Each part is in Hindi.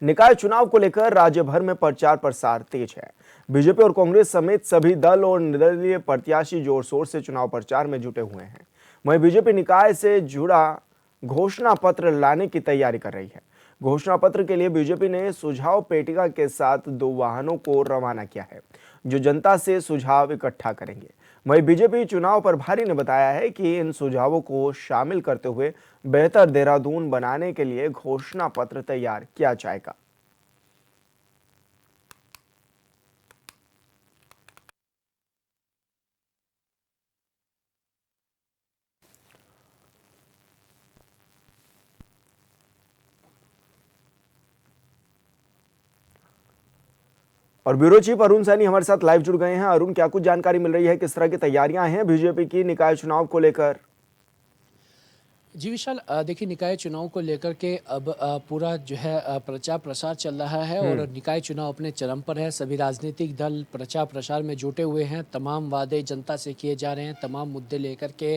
निकाय चुनाव को लेकर राज्य भर में प्रचार प्रसार तेज है। बीजेपी और कांग्रेस समेत सभी दल और निर्दलीय प्रत्याशी जोर शोर से चुनाव प्रचार में जुटे हुए हैं। वहीं बीजेपी निकाय से जुड़ा घोषणा पत्र लाने की तैयारी कर रही है। घोषणा पत्र के लिए बीजेपी ने सुझाव पेटिका के साथ 2 वाहनों को रवाना किया है, जो जनता से सुझाव इकट्ठा करेंगे। वहीं बीजेपी चुनाव प्रभारी ने बताया है कि इन सुझावों को शामिल करते हुए बेहतर देहरादून बनाने के लिए घोषणा पत्र तैयार किया जाएगा। और ब्यूरो चीफ अरुण सैनी हमारे साथ लाइव जुड़ गए हैं। अरुण, क्या कुछ जानकारी मिल रही है, किस तरह की तैयारियां हैं बीजेपी की निकाय चुनाव को लेकर? जी विशाल, देखिए निकाय चुनाव को लेकर के अब पूरा जो है प्रचार प्रसार चल रहा है और निकाय चुनाव अपने चरम पर है। सभी राजनीतिक दल प्रचार प्रसार में जुटे हुए हैं। तमाम वादे जनता से किए जा रहे हैं। तमाम मुद्दे लेकर के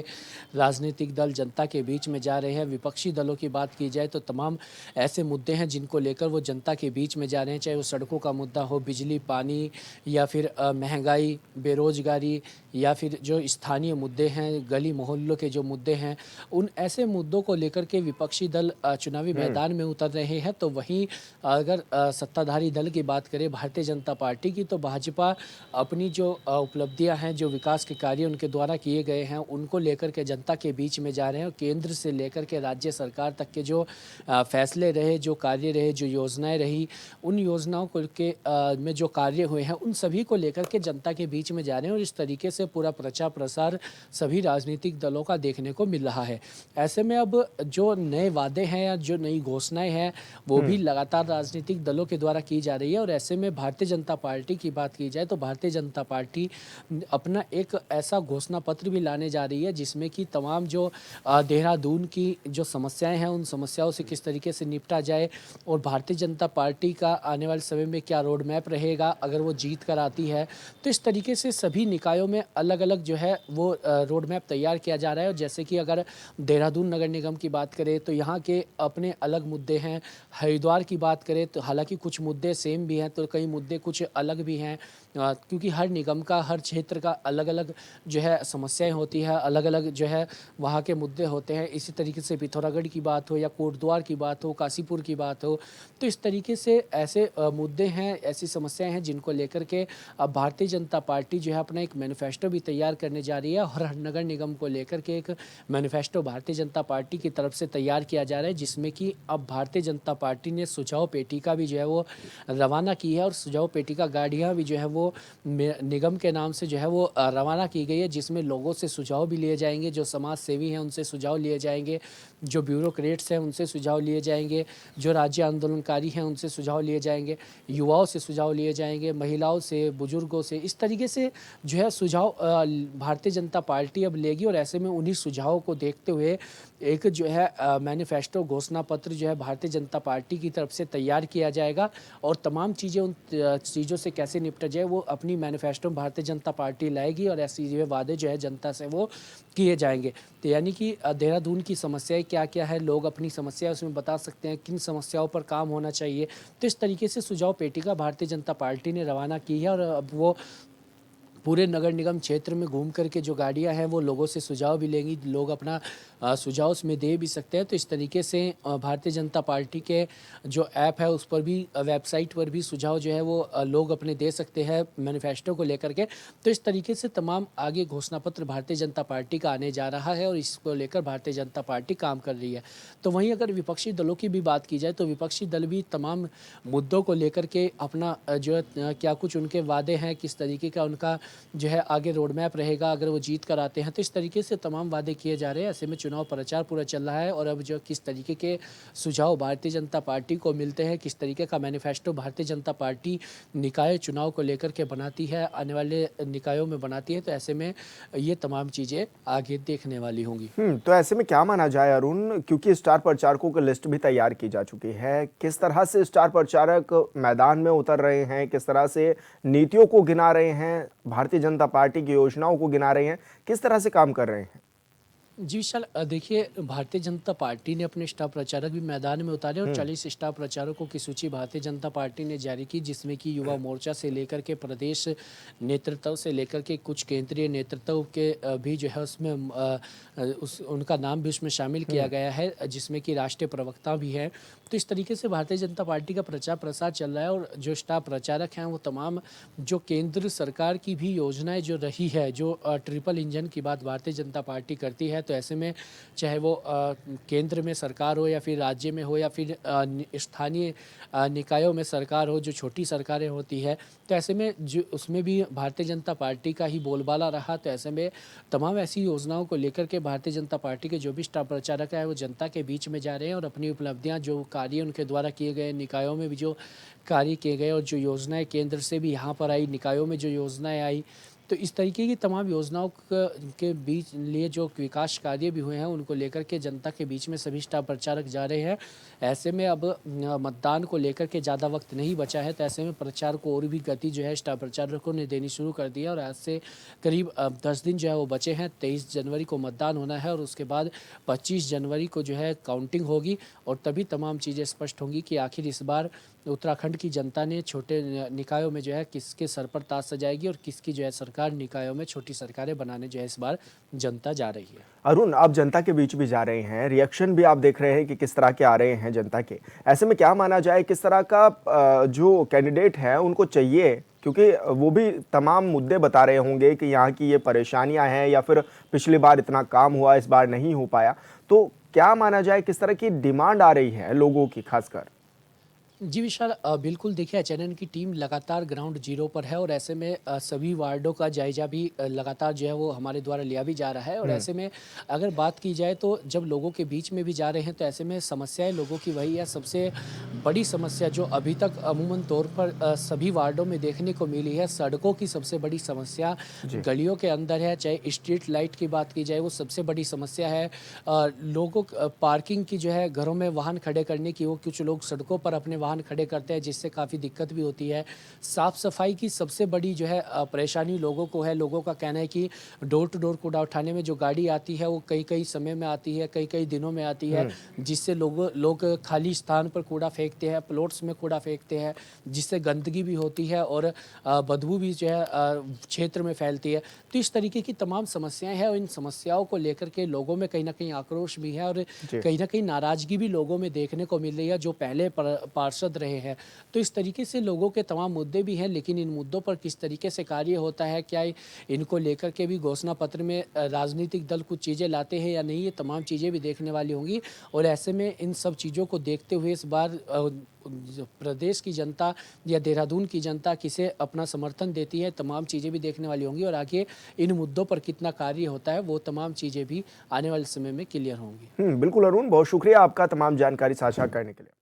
राजनीतिक दल जनता के बीच में जा रहे हैं। विपक्षी दलों की बात की जाए तो तमाम ऐसे मुद्दे हैं जिनको लेकर वो जनता के बीच में जा रहे हैं, चाहे वो सड़कों का मुद्दा हो, बिजली पानी, या फिर महंगाई, बेरोजगारी, या फिर जो स्थानीय मुद्दे हैं, गली मोहल्लों के जो मुद्दे हैं, उन ऐसे मुद्दों को लेकर के विपक्षी दल चुनावी मैदान में उतर रहे हैं। तो वहीं अगर सत्ताधारी दल की बात करें भारतीय जनता पार्टी की, तो भाजपा अपनी जो उपलब्धियां हैं, जो विकास के कार्य उनके द्वारा किए गए हैं, उनको लेकर के जनता के बीच में जा रहे हैं। और केंद्र से लेकर के राज्य सरकार तक के जो फैसले रहे, जो कार्य रहे, जो योजनाएं रही, उन योजनाओं को के में जो कार्य हुए हैं, उन सभी को लेकर के जनता के बीच में जा रहे हैं। और इस तरीके से पूरा प्रचार प्रसार सभी राजनीतिक दलों का देखने को मिल रहा है। ऐसे में अब जो नए वादे हैं या जो नई घोषणाएं हैं, वो भी लगातार राजनीतिक दलों के द्वारा की जा रही है। और ऐसे में भारतीय जनता पार्टी की बात की जाए तो भारतीय जनता पार्टी अपना एक ऐसा घोषणा पत्र भी लाने जा रही है जिसमें कि तमाम जो देहरादून की जो समस्याएं हैं, उन समस्याओं से किस तरीके से निपटा जाए और भारतीय जनता पार्टी का आने वाले समय में क्या रोड मैप रहेगा अगर वो जीत कर आती है। तो इस तरीके से सभी निकायों में अलग अलग जो है वो रोड मैप तैयार किया जा रहा है। और जैसे कि अगर देहरादून नगर निगम की बात करें तो यहाँ के अपने अलग मुद्दे हैं। हरिद्वार की बात करें तो हालांकि कुछ मुद्दे सेम भी हैं तो कई मुद्दे कुछ अलग भी हैं, क्योंकि हर निगम का, हर क्षेत्र का अलग अलग जो है समस्याएं होती है, अलग अलग जो है वहाँ के मुद्दे होते हैं। इसी तरीके से पिथौरागढ़ की बात हो या कोटद्वार की बात हो, काशीपुर की बात हो, तो इस तरीके से ऐसे मुद्दे हैं, ऐसी समस्याएं हैं जिनको लेकर के अब भारतीय जनता पार्टी जो है अपना एक मैनिफेस्टो भी तैयार करने जा रही है। और हर नगर निगम को लेकर के एक मैनिफेस्टो भारतीय जनता पार्टी की तरफ से तैयार किया जा रहा है, जिसमें कि अब भारतीय जनता पार्टी ने सुझाव पेटिका भी जो है वो रवाना की है। और सुझाव पेटिका गाड़ियाँ भी जो है वो निगम के नाम से जो है वो रवाना की गई है, जिसमें लोगों से सुझाव भी लिए जाएंगे, जो समाज सेवी हैं उनसे सुझाव लिए जाएंगे, जो ब्यूरोक्रेट्स हैं उनसे सुझाव लिए जाएंगे, जो राज्य आंदोलनकारी हैं उनसे सुझाव लिए जाएंगे, युवाओं से सुझाव लिए जाएंगे, महिलाओं से, बुजुर्गों से। इस तरीके से जो है सुझाव भारतीय जनता पार्टी अब लेगी। और ऐसे में उन्हीं सुझावों को देखते हुए एक जो है मैनिफेस्टो, घोषणा पत्र जो है भारतीय जनता पार्टी की तरफ से तैयार किया जाएगा। और तमाम चीज़ें, उन चीज़ों से कैसे निपटा जाए, वो अपनी मैनिफेस्टो में भारतीय जनता पार्टी लाएगी। और ऐसी जो वादे जो है जनता से वो किए जाएंगे। तो यानी कि देहरादून की समस्याएं क्या क्या है, लोग अपनी समस्या उसमें बता सकते हैं, किन समस्याओं पर काम होना चाहिए। तो इस तरीके से सुझाव पेटिका भारतीय जनता पार्टी ने रवाना की है। और अब वो पूरे नगर निगम क्षेत्र में घूम करके जो गाड़ियां हैं वो लोगों से सुझाव भी लेंगी, लोग अपना सुझाव उसमें दे भी सकते हैं। तो इस तरीके से भारतीय जनता पार्टी के जो ऐप है उस पर भी, वेबसाइट पर भी सुझाव जो है वो लोग अपने दे सकते हैं मैनिफेस्टो को लेकर के। तो इस तरीके से तमाम आगे घोषणा पत्र भारतीय जनता पार्टी का आने जा रहा है और इसको लेकर भारतीय जनता पार्टी काम कर रही है। तो वहीं अगर विपक्षी दलों की भी बात की जाए तो विपक्षी दल भी तमाम मुद्दों को लेकर के अपना जो है क्या कुछ उनके वादे हैं, किस तरीके का उनका जो है आगे रोड मैप रहेगा अगर वो जीत कर आते हैं। तो इस तरीके से तमाम वादे किए जा रहे हैं। ऐसे में चुनाव प्रचार पूरा चल रहा है और अब जो किस तरीके के सुझाव भारतीय जनता पार्टी को मिलते हैं, किस तरीके का मैनिफेस्टो भारतीय जनता पार्टी निकाय चुनाव को लेकर के बनाती है, आने वाले निकायों में बनाती है, तो ऐसे में ये तमाम चीज़ें आगे देखने वाली होंगी। तो ऐसे में क्या माना जाए अरुण, क्योंकि स्टार प्रचारकों की लिस्ट भी तैयार की जा चुकी है, किस तरह से स्टार प्रचारक मैदान में उतर रहे हैं, किस तरह से नीतियों को गिना रहे हैं, भारतीय जनता पार्टी की योजनाओं को गिना रहे हैं, किस तरह से काम कर रहे हैं? जी विशाल, देखिए भारतीय जनता पार्टी ने अपने स्टार प्रचारक भी मैदान में उतारे और 40 स्टार प्रचारकों की सूची भारतीय जनता पार्टी ने जारी की, जिसमें कि युवा मोर्चा से लेकर के प्रदेश नेतृत्व से लेकर के कुछ केंद्रीय नेतृत्व के भी जो है उसमें उस उनका नाम भी उसमें शामिल किया गया है, जिसमें कि राष्ट्रीय प्रवक्ता भी है। तो इस तरीके से भारतीय जनता पार्टी का प्रचार प्रसार चल रहा है और जो स्टार प्रचारक हैं वो तमाम जो केंद्र सरकार की भी योजनाएं जो रही है, जो ट्रिपल इंजन की बात भारतीय जनता पार्टी करती है, तो ऐसे में चाहे वो केंद्र में सरकार हो या फिर राज्य में हो या फिर स्थानीय निकायों में सरकार हो, जो छोटी सरकारें होती है, तो ऐसे में जो उसमें भी भारतीय जनता पार्टी का ही बोलबाला रहा। तो ऐसे में तमाम ऐसी योजनाओं को लेकर के भारतीय जनता पार्टी के जो भी स्टार प्रचारक है वो जनता के बीच में जा रहे हैं और अपनी उपलब्धियां, जो कार्य उनके द्वारा किए गए, निकायों में भी जो कार्य किए गए और जो योजनाएं केंद्र से भी यहाँ पर आई, निकायों में जो योजनाएं आई, तो इस तरीके की तमाम योजनाओं के बीच लिए जो विकास कार्य भी हुए हैं उनको लेकर के जनता के बीच में सभी स्टार प्रचारक जा रहे हैं। ऐसे में अब मतदान को लेकर के ज़्यादा वक्त नहीं बचा है, तो ऐसे में प्रचार को और भी गति जो है स्टार प्रचारकों ने देनी शुरू कर दी है और आज से करीब 10 दिन जो है वो बचे हैं। 23 जनवरी को मतदान होना है और उसके बाद 25 जनवरी को जो है काउंटिंग होगी और तभी तमाम चीज़ें स्पष्ट होंगी कि आखिर इस बार उत्तराखंड की जनता ने छोटे निकायों में जो है किसके सर पर ताज सजाएगी और किसकी जो है सरकार निकायों में छोटी सरकारें बनाने जो है इस बार जनता जा रही है। अरुण, आप जनता के बीच भी जा रहे हैं, रिएक्शन भी आप देख रहे हैं कि किस तरह के आ रहे हैं जनता के। ऐसे में क्या माना जाए, किस तरह का जो कैंडिडेट है उनको चाहिए, क्योंकि वो भी तमाम मुद्दे बता रहे होंगे कि यहाँ की ये परेशानियां हैं या फिर पिछली बार इतना काम हुआ इस बार नहीं हो पाया, तो क्या माना जाए, किस तरह की डिमांड आ रही है लोगों की खासकर? जी विशाल, बिल्कुल देखिए एचएनएन की टीम लगातार ग्राउंड जीरो पर है और ऐसे में सभी वार्डों का जायजा भी लगातार जो है वो हमारे द्वारा लिया भी जा रहा है और ऐसे में अगर बात की जाए तो जब लोगों के बीच में भी जा रहे हैं तो ऐसे में समस्याएं लोगों की वही है। सबसे बड़ी समस्या जो अभी तक अमूमन तौर पर सभी वार्डों में देखने को मिली है, सड़कों की सबसे बड़ी समस्या गलियों के अंदर है। चाहे स्ट्रीट लाइट की बात की जाए वो सबसे बड़ी समस्या है। लोगों पार्किंग की जो है, घरों में वाहन खड़े करने की, वो कुछ लोग सड़कों पर अपने वाहन खड़े करते हैं जिससे काफ़ी दिक्कत भी होती है। साफ़ सफाई की सबसे बड़ी जो है परेशानी लोगों को है। लोगों का कहना है कि डोर टू डोर कूड़ा उठाने में जो गाड़ी आती है वो कई कई समय में आती है, कई कई दिनों में आती है, जिससे लोग खाली स्थान पर कूड़ा फेंकते हैं, प्लॉट्स में कूड़ा फेंकते हैं, जिससे गंदगी भी होती है और बदबू भी जो है क्षेत्र में फैलती है। तो इस तरीके की तमाम समस्याएं हैं और इन समस्याओं को लेकर के लोगों में कहीं ना कहीं आक्रोश भी है और कहीं ना कहीं नाराजगी भी लोगों में देखने को मिल रही है जो पहले पार्षद रहे हैं। तो इस तरीके से लोगों के तमाम मुद्दे भी हैं, लेकिन इन मुद्दों पर किस तरीके से कार्य होता है, क्या इनको लेकर के भी घोषणा पत्र में राजनीतिक दल कुछ चीज़ें लाते हैं या नहीं, ये तमाम चीज़ें भी देखने वाली होंगी। और ऐसे में इन सब चीज़ों को देखते हुए इस बार प्रदेश की जनता या देहरादून की जनता किसे अपना समर्थन देती है, तमाम चीज़ें भी देखने वाली होंगी और आगे इन मुद्दों पर कितना कार्य होता है वो तमाम चीज़ें भी आने वाले समय में क्लियर होंगी। बिल्कुल अरुण, बहुत शुक्रिया आपका तमाम जानकारी साझा करने के लिए।